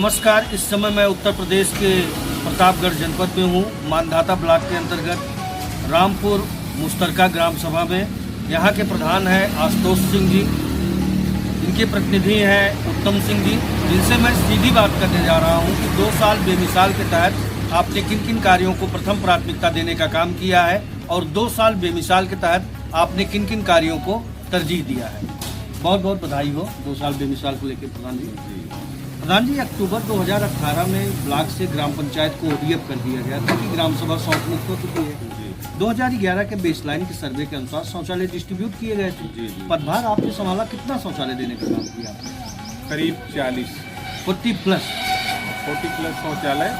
नमस्कार। इस समय मैं उत्तर प्रदेश के प्रतापगढ़ जनपद में हूँ। मानधाता ब्लॉक के अंतर्गत रामपुर मुश्तरका ग्राम सभा में। यहाँ के प्रधान हैं आशुतोष सिंह जी, इनके प्रतिनिधि हैं उत्तम सिंह जी, जिनसे मैं सीधी बात करने जा रहा हूँ कि 2 साल बेमिसाल के तहत आपने किन किन कार्यों को प्रथम प्राथमिकता देने का काम किया है और 2 साल बेमिसाल के तहत आपने किन किन कार्यों को तरजीह दिया है। बहुत बहुत बधाई हो 2 साल बेमिसाल को लेकर प्रधान जी। प्रधान जी, अक्टूबर 2018 में ब्लॉक से ग्राम पंचायत को ODF कर दिया गया था कि ग्राम सभा शौच मुक्त हो चुकी है। 2011 के बेसलाइन के सर्वे के अनुसार शौचालय डिस्ट्रीब्यूट किए गए थे। पदभार आपने संभाला, कितना शौचालय देने का काम किया? करीब 40 प्लस शौचालय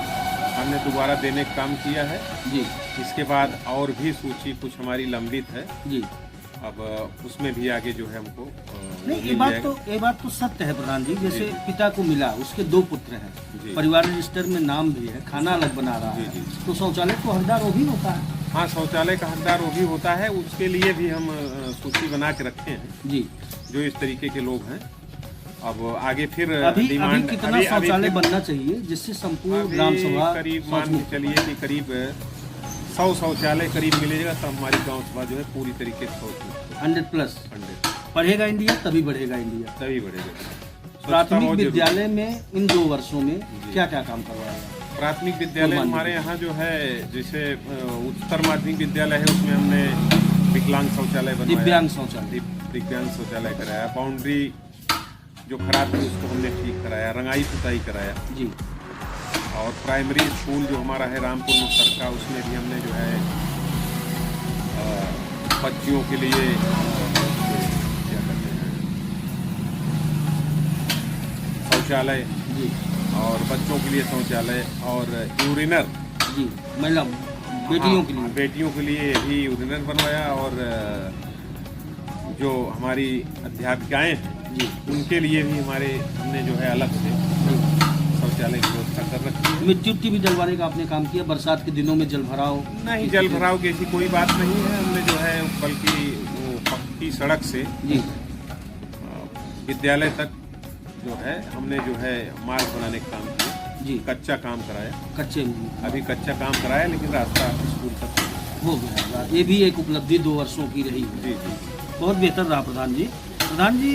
हमने दोबारा देने का काम किया है जी। इसके बाद और भी सूची कुछ हमारी लंबित है जी। अब उसमें भी आगे जो है हमको नहीं, ये बात तो सत्य है प्रधान जी। जैसे पिता को मिला, उसके 2 पुत्र हैं, परिवार रजिस्टर में नाम भी है, खाना अलग बना रहा है, तो शौचालय को हकदार वो भी होता है। हाँ, शौचालय का हकदार वो भी होता है। उसके लिए भी हम सूची बना के रखे हैं जी, जो इस तरीके के लोग हैं। अब आगे फिर अभी कितना शौचालय बनना चाहिए जिससे संपूर्ण ग्राम सभा करीब मान के चलिए कि करीब 100 शौचालय करीब मिलेगा, तो हमारी गांव सभा जो है पूरी तरीके से 100+। बढ़ेगा इंडिया तभी बढ़ेगा इंडिया, तभी बढ़ेगा। प्राथमिक विद्यालय में इन 2 वर्षों में क्या क्या काम करवाया? प्राथमिक विद्यालय हमारे यहाँ जो है, जैसे उच्चतर माध्यमिक विद्यालय है, उसमें हमने विकलांग शौचालय बनवाया, दिव्यांग शौचालय कराया, बाउंड्री जो खराब थी उसको हमने ठीक कराया, रंगाई पुताई कराया जी। और प्राइमरी स्कूल जो हमारा है रामपुर मुश्तरका, उसमें भी हमने जो है बच्चियों के लिए क्या कहते हैं शौचालय जी, और बच्चों के लिए शौचालय और यूरिनर जी, महिला बेटियों के लिए, बेटियों के लिए भी यूरिनर बनवाया। और जो हमारी अध्यापिकाएं हैं जी, उनके लिए भी हमने जो है अलग से शौचालय की व्यवस्था कर रखी है। मिट्टी भी डलवाने का आपने काम किया? बरसात के दिनों में जल भराव नहीं, जल भराव की ऐसी कोई बात नहीं है। हमने जो है बल्कि पक्की सड़क से जी विद्यालय तक जो है हमने जो है मार्ग बनाने का काम किया जी। कच्चा काम कराया, अभी कच्चा काम कराया, लेकिन रास्ता स्कूल तक हो गया। ये भी एक उपलब्धि 2 वर्षों की रही जी जी, बहुत बेहतर रहा प्रधान जी। प्रधान जी,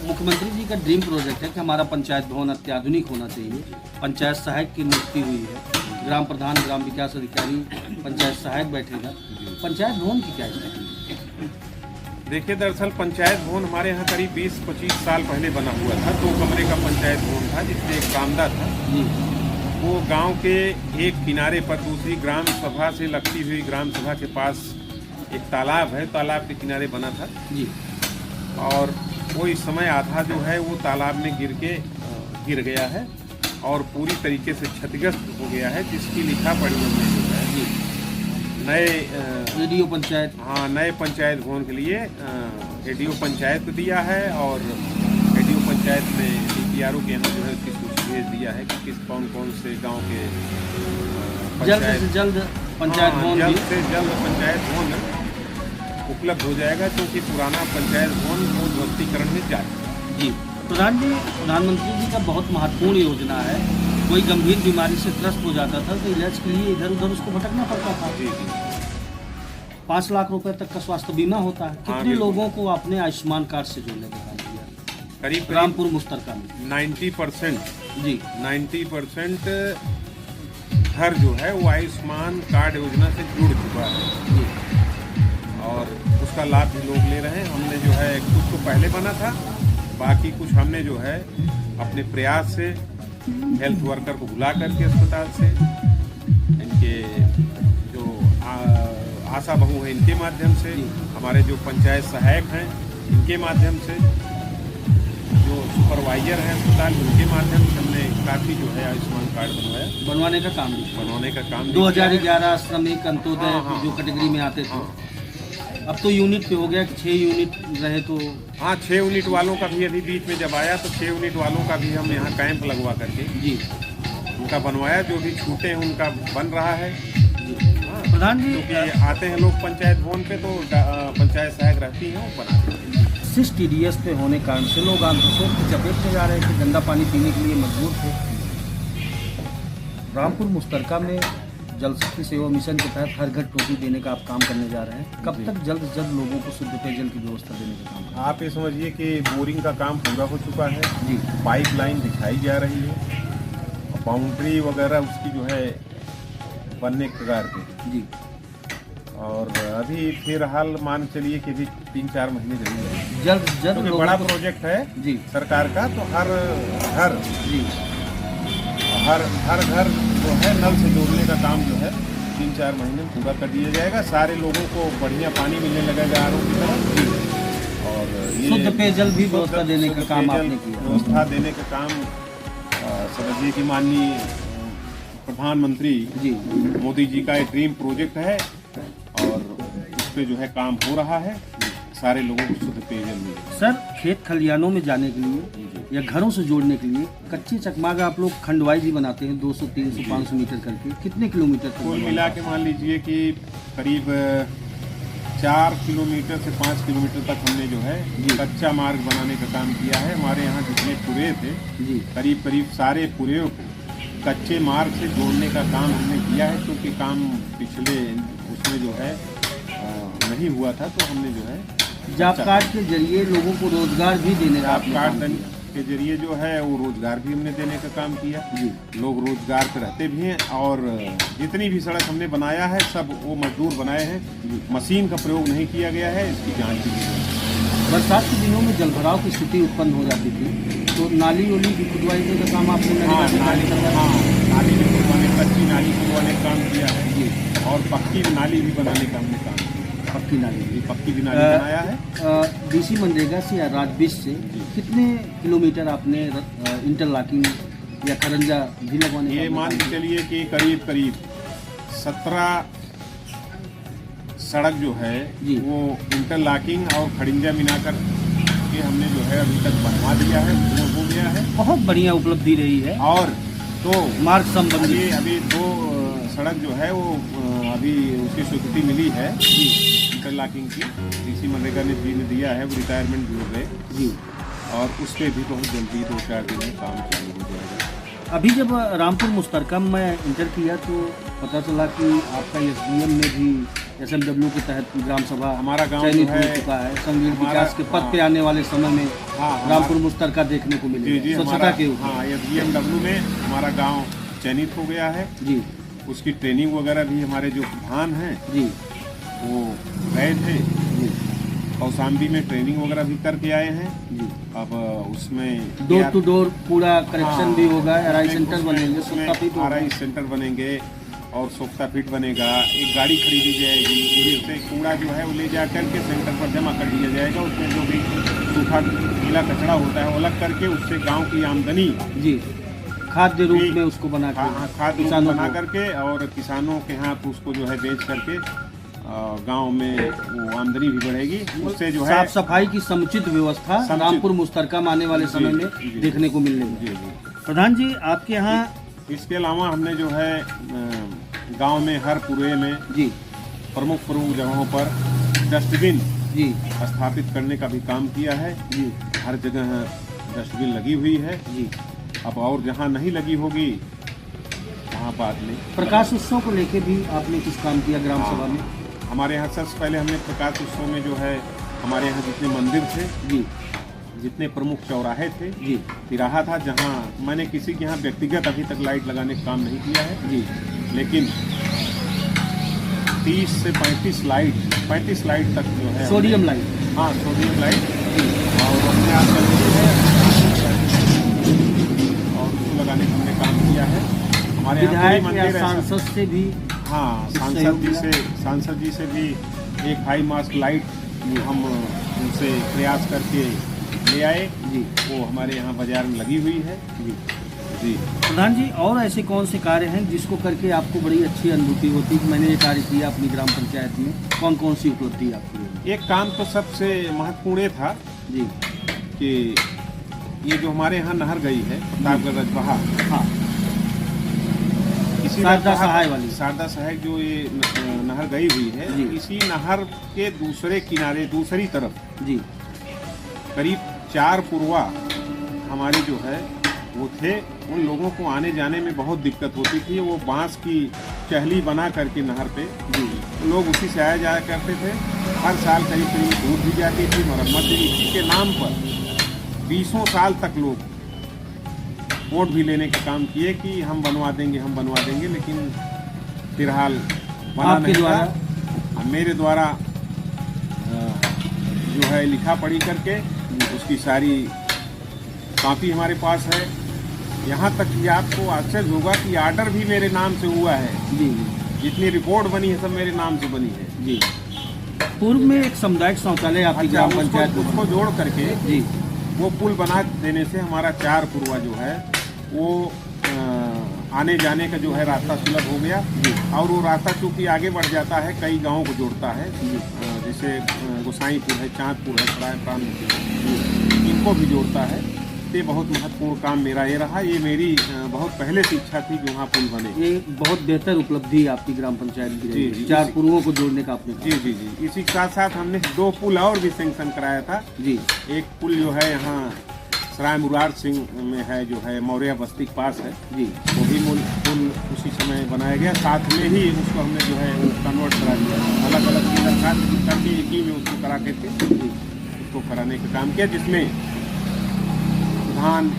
मुख्यमंत्री जी का ड्रीम प्रोजेक्ट है कि हमारा पंचायत भवन अत्याधुनिक होना चाहिए। पंचायत सहायक की नियुक्ति हुई है, ग्राम प्रधान, ग्राम विकास अधिकारी, पंचायत सहायक बैठेगा। पंचायत भवन की क्या स्थिति? देखिए, दरअसल पंचायत भवन हमारे यहाँ करीब 20-25 साल पहले बना हुआ था। 2 कमरे का पंचायत भवन था, जिसमें एक बरामदा था जी। वो गाँव के एक किनारे पर दूसरी ग्राम सभा से लगती हुई ग्राम सभा के पास एक तालाब है, तालाब के किनारे बना था जी। और वो इस समय आधा जो है वो तालाब में गिर गया है और पूरी तरीके से क्षतिग्रस्त हो गया है, जिसकी लिखा पढ़ी हमने जो है जी नए रेडियो पंचायत, हाँ, नए पंचायत भवन के लिए रेडियो पंचायत को दिया है। और रेडियो पंचायत में DPRO के यहाँ जो है उसकी सूची भेज दिया है कि कौन से गाँव के जल्द से जल्द पंचायत भवन, जल्द से जल्द पंचायत भवन उपलब्ध हो जाएगा, क्योंकि पुराना पंचायत भवन वो ध्वस्तीकरण में जाएगा जी। प्रधान जी, प्रधानमंत्री जी का बहुत महत्वपूर्ण योजना है। कोई गंभीर बीमारी से त्रस्त हो जाता था तो इलाज के लिए इधर उधर उसको भटकना पड़ता था जी। 5 लाख रुपए तक का स्वास्थ्य बीमा होता है। कितने लोगों को आपने आयुष्मान कार्ड से जोड़ने का काम किया? करीब रामपुर मुश्तरका में 90% जी, 90% घर जो है वो आयुष्मान कार्ड योजना से जुड़ चुका है जी। और उसका लाभ भी लोग ले रहे हैं। हमने जो है कुछ तो पहले बना था, बाकी कुछ हमने जो है अपने प्रयास से हेल्थ वर्कर को बुला करके अस्पताल से, इनके जो आशा बहू हैं इनके माध्यम से, हमारे जो पंचायत सहायक हैं इनके माध्यम से, जो सुपरवाइजर हैं अस्पताल उनके माध्यम से हमने काफ़ी जो है आयुष्मान कार्ड बनवाने का काम 2011 श्रमिक अंत्योदय जो कैटेगरी में आते थे, अब तो यूनिट पे हो गया कि 6 यूनिट रहे तो। हाँ, 6 यूनिट वालों का भी अभी बीच में जब आया तो 6 यूनिट वालों का भी हम यहाँ कैंप लगवा करके जी उनका बनवाया। जो भी छूटे हैं उनका बन रहा है जी। हाँ, प्रधान जी, क्योंकि आते हैं लोग पंचायत भवन पे तो पंचायत सहायक रहती हैं, वो बनाते हैं। सिस TDS पे होने कारण से लोग आंतरिक की चपेट में जा रहे थे, गंदा पानी पीने के लिए मजबूर थे। रामपुर मुस्तरका में जल शक्ति सेवा मिशन के तहत हर घर टोटी देने का आप काम करने जा रहे हैं। कब तक जल्द से जल्द लोगों को शुद्ध पेयजल की व्यवस्था देने का काम? आप ये समझिए कि बोरिंग का काम पूरा हो चुका है जी। पाइपलाइन बिछाई जा रही है, बाउंड्री वगैरह उसकी जो है बनने के कगार पे जी। और अभी फिलहाल मान चलिए कि अभी 3-4 महीने जरूर जल्द से जल्द क्योंकि बड़ा प्रोजेक्ट है जी सरकार का, तो हर घर जी हर घर जो है नल से जोड़ने का काम जो है 3-4 महीने में पूरा कर दिया जाएगा। सारे लोगों को बढ़िया पानी मिलने लगेगा आर की तरह, और ये शुद्ध पेयजल भी व्यवस्था देने का शुद्ध काम पेयजल आपने किया। व्यवस्था देने का काम समझिए कि माननीय प्रधानमंत्री जी मोदी जी का एक ड्रीम प्रोजेक्ट है, और उस पे जो है काम हो रहा है, सारे लोगों को शुद्ध पेयजल मिले। सर, खेत खलियानों में जाने के लिए या घरों से जोड़ने के लिए कच्चे चकमाग आप लोग खंडवाइज ही बनाते हैं 200, 300, 500 मीटर करके, कितने किलोमीटर तक? कुल मिला के मान लीजिए कि करीब 4 किलोमीटर से 5 किलोमीटर तक हमने जो है कच्चा मार्ग बनाने का काम किया है। हमारे यहाँ जितने पुरे थे जी करीब सारे पुरेयों को कच्चे मार्ग से जोड़ने का काम हमने किया है, क्योंकि काम पिछले उसमें जो है नहीं हुआ था, तो हमने जो है जॉब कार्ड के जरिए लोगों को रोजगार भी देने का जॉब कार्ड के जरिए जो है वो रोजगार भी हमने देने का काम किया जी। लोग रोजगार पे रहते भी हैं, और जितनी भी सड़क हमने बनाया है सब वो मजदूर बनाए हैं, मशीन का प्रयोग नहीं किया गया है। इसकी जांच की गई। बरसात के दिनों में जलभराव की स्थिति उत्पन्न हो जाती थी, तो नाली वाली की खुदवाई का काम आपने नाली भी खुदवाने, कच्ची नाली खुदवाने का काम किया है जी, और पक्की नाली भी बनाने का हमने काम किया। पक्की नाली बनाया है। डीसी मनरेगा से या राजबीज से कितने किलोमीटर आपने इंटरलॉकिंग या खरंजा भी लगवाने? ये मान के चलिए कि करीब 17 सड़क जो है जी। वो इंटरलॉकिंग और खड़िंजा मिलाकर के हमने जो है अभी तक बनवा दिया है, पूर्ण हो गया है। बहुत बढ़िया उपलब्धि रही है। और तो मार्ग संबंधी अभी 2 सड़क जो है वो अभी उसकी स्वीकृति मिली है इंटरलॉकिंग की, डीसी मनरेगा ने जी ने दिया है, वो रिटायरमेंट भी हो गए जी, और उस पर भी बहुत जल्दी 2-4 दिन में काम चालू हो जाएगा। अभी जब रामपुर मुस्तरका में इंटर किया तो पता चला कि आपका SDM में भी SMW के तहत ग्राम सभा हमारा गांव चयनित जो हो है चुका है। संगीत विकास के पद पे आने वाले समय में रामपुर मुस्तरका देखने को मिलेगा स्वच्छता के ऊपर। हाँ, SDMW में हमारा गाँव चयनित हो गया है जी। उसकी ट्रेनिंग वगैरह भी हमारे जो प्रधान हैं जी वो गए थे जी, कौशाम्बी में ट्रेनिंग वगैरह भी करके आए हैं जी। अब उसमें डोर टू डोर पूरा करेक्शन हाँ, भी होगा, RI सेंटर उसमें- बनेंगे, उसमें सोख्ता पीट होगा। RI सेंटर बनेंगे और सोख्ता पीट बनेगा, एक गाड़ी खरीदी जाएगी जिससे कूड़ा जो है वो ले जा करके सेंटर पर जमा कर दिया जाएगा। उसमें जो भी सूखा गीला कचरा होता है वो अलग करके उससे गांव की आमदनी जी खाद्य रूप में उसको बना के खाद किसानों बना को करके और किसानों के हाथ उसको जो है बेच करके गांव में वो आमदनी भी बढ़ेगी। उससे जो है साफ सफाई की समुचित व्यवस्था रामपुर मुस्तरका में आने वाले समय में जी, देखने को मिलने जी लगी। जी। प्रधान जी, आपके यहाँ इसके अलावा हमने जो है गांव में हर पूरे में जी प्रमुख जगहों पर डस्टबिन जी स्थापित करने का भी काम किया है जी हर जगह डस्टबिन लगी हुई है जी। अब और जहाँ नहीं लगी होगी वहाँ बात नहीं। प्रकाश उत्सव को लेके भी आपने कुछ काम किया ग्राम सभा में? हमारे यहाँ सबसे पहले हमने प्रकाश उत्सव में जो है हमारे यहाँ जितने मंदिर थे जी जितने प्रमुख चौराहे थे जी तिराहा था, जहाँ मैंने किसी के यहाँ व्यक्तिगत अभी तक लाइट लगाने का काम नहीं किया है जी, लेकिन 30 से 35 लाइट तक जो है सोडियम लाइट। हाँ, सोडियम लाइट और अपने आप चल रही है और उसको लगाने का हमने काम किया है। हमारे यहाँ विधायक या मंदिर सांसद से भी हाँ, सांसद जी से भी एक हाई मास्क लाइट हम उनसे प्रयास करके ले आए जी, वो हमारे यहाँ बाजार में लगी हुई है जी। जी। प्रधान जी, और ऐसे कौन से कार्य हैं जिसको करके आपको बड़ी अच्छी अनुभूति होती है कि मैंने ये कार्य किया अपनी ग्राम पंचायत में? कौन कौन सी उपलब्धि आपकी? एक काम तो सबसे महत्वपूर्ण ये था जी कि ये जो हमारे यहाँ नहर गई है प्रतापगढ़ रजबहा, हाँ, इसी शारदा सहाय वाली शारदा सहाय जो ये नहर गई हुई है, जी। इसी नहर के दूसरे किनारे दूसरी तरफ जी करीब 4 पुरवा हमारी जो है वो थे, उन लोगों को आने जाने में बहुत दिक्कत होती थी। वो बांस की चहली बना करके नहर पे लोग उसी से आया जाया करते थे। हर साल करीब करीब दूध भी जाती थी, मरम्मत भी। इसी के नाम पर 20 साल तक लोग वोट भी लेने का काम किए कि हम बनवा देंगे, लेकिन फिलहाल बना आपके नहीं द्वारा? था। मेरे द्वारा जो है लिखा पढ़ी करके उसकी सारी कॉपी हमारे पास है। यहाँ तक कि आपको आश्चर्य होगा कि आर्डर भी मेरे नाम से हुआ है। जी जितनी रिपोर्ट बनी है सब मेरे नाम से बनी है। जी। पूर्व में एक सामुदायिक शौचालय आपकी ग्राम पंचायत में उसको जोड़ करके जी वो पुल बना देने से हमारा 4 पुरवा जो है वो आने जाने का जो है रास्ता सुलभ हो गया। और वो रास्ता चूँकि आगे बढ़ जाता है, कई गाँवों को जोड़ता है, जैसे गोसाईपुर है, चाँदपुर है, सराय प्राण, इनको भी जोड़ता है। ये बहुत महत्वपूर्ण काम मेरा ये रहा। ये मेरी बहुत पहले से इच्छा थी कि वहाँ पुल बने। ये बहुत बेहतर उपलब्धि आपकी ग्राम पंचायत की जी, रही जी, 4 पूर्वों को जोड़ने का आपने जी जी जी। इसी के साथ साथ हमने 2 पुल और भी सैंक्शन कराया था। जी। एक पुल जो है यहाँ सराय मुरार सिंह में है, जो है मौर्या बस्ती के पास है जी, वो भी पुल उसी समय बनाया गया। साथ में ही उसको हमने जो है वो कन्वर्ट करा दिया, अलग अलग चीज़ करके एक ही में उसको करा के उसको कराने का काम किया, जिसमें प्रधान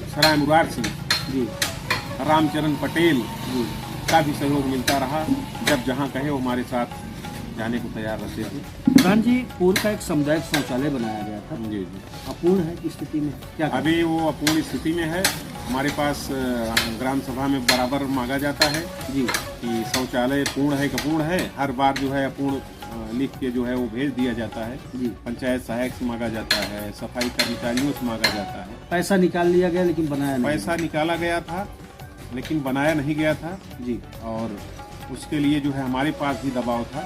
सराय मुरार सिंह जी, रामचरण पटेल जी। का भी सहयोग मिलता रहा। जब जहाँ कहे वो हमारे साथ जाने को तैयार रहते थे। प्रधान जी, पूर्व का एक सामुदायिक शौचालय बनाया गया था, जी जी। अपूर्ण है इस स्थिति में क्या करें? अभी वो अपूर्ण स्थिति में है। हमारे पास ग्राम सभा में बराबर मांगा जाता है जी कि शौचालय पूर्ण है कि अपूर्ण है। हर बार जो है अपूर्ण लिख के जो है वो भेज दिया जाता है। जी। पंचायत सहायक से मांगा जाता है, सफाई कर्मचारियों से मांगा जाता है। पैसा निकाल लिया गया लेकिन बनाया नहीं। पैसा निकाला गया था लेकिन बनाया नहीं गया था जी। और उसके लिए जो है हमारे पास भी दबाव था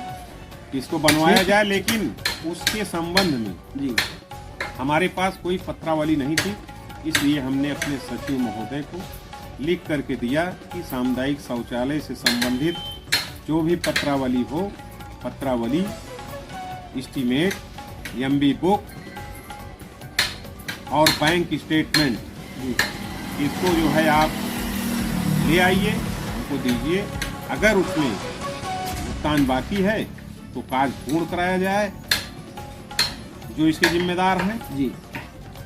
कि इसको बनवाया जाए, लेकिन उसके संबंध में जी हमारे पास कोई पत्रावली नहीं थी। इसलिए हमने अपने सचिव महोदय को लिख करके दिया कि सामुदायिक शौचालय से संबंधित जो भी पत्रावली हो, पत्रावली, एस्टीमेट, एमबी बुक और बैंक स्टेटमेंट, इसको जो है आप ले आइए, हमको दीजिए। अगर उसमें भुगतान बाकी है तो कार्य पूर्ण कराया जाए जो इसके जिम्मेदार हैं। जी।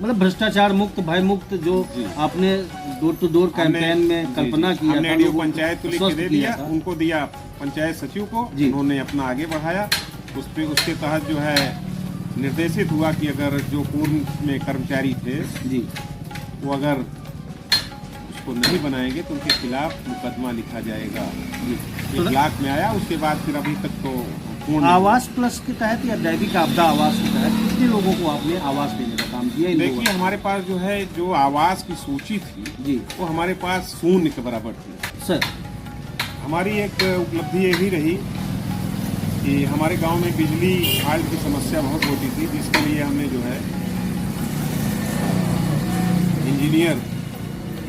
मतलब भ्रष्टाचार मुक्त, भय मुक्त जो जी। आपने डोर टू डोर कैंपेन में कल्पना किया हमने था, डीओ लोगों को पंचायत को लिख के आश्वस्त दे किया दिया, था। उनको दिया पंचायत सचिव को, जी। उन्होंने अपना आगे बढ़ाया। उसके तहत जो है निर्देशित हुआ कि अगर जो पूर्व में कर्मचारी थे जी वो अगर उसको नहीं बनाएंगे तो उनके खिलाफ मुकदमा लिखा जाएगा। 1 लाख में आया। उसके बाद फिर अभी तक तो पूर्ण आवास प्लस के तहत या दैविक आपदा आवास के तहत कितने लोगों को आपने आवास देने का काम किया? देखिए, हमारे पास जो है जो आवास की सूची थी जी वो हमारे पास 0 के बराबर थी। सर, हमारी एक उपलब्धि ये भी रही कि हमारे गांव में बिजली हाल की समस्या बहुत होती थी, जिसके लिए हमने जो है इंजीनियर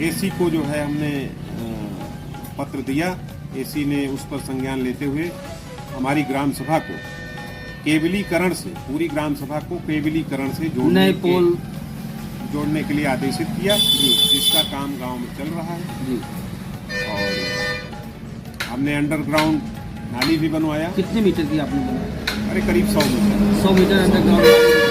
एसी को जो है हमने पत्र दिया। एसी ने उस पर संज्ञान लेते हुए हमारी ग्राम सभा को केबलीकरण से, पूरी ग्राम सभा को केबलीकरण से जोड़ने के लिए आदेशित किया, जिसका काम गांव में चल रहा है। जी। और हमने अंडरग्राउंड नाली भी बनवाया। कितने मीटर की आपने बनाया? अरे करीब 100 मीटर। 100 metre underground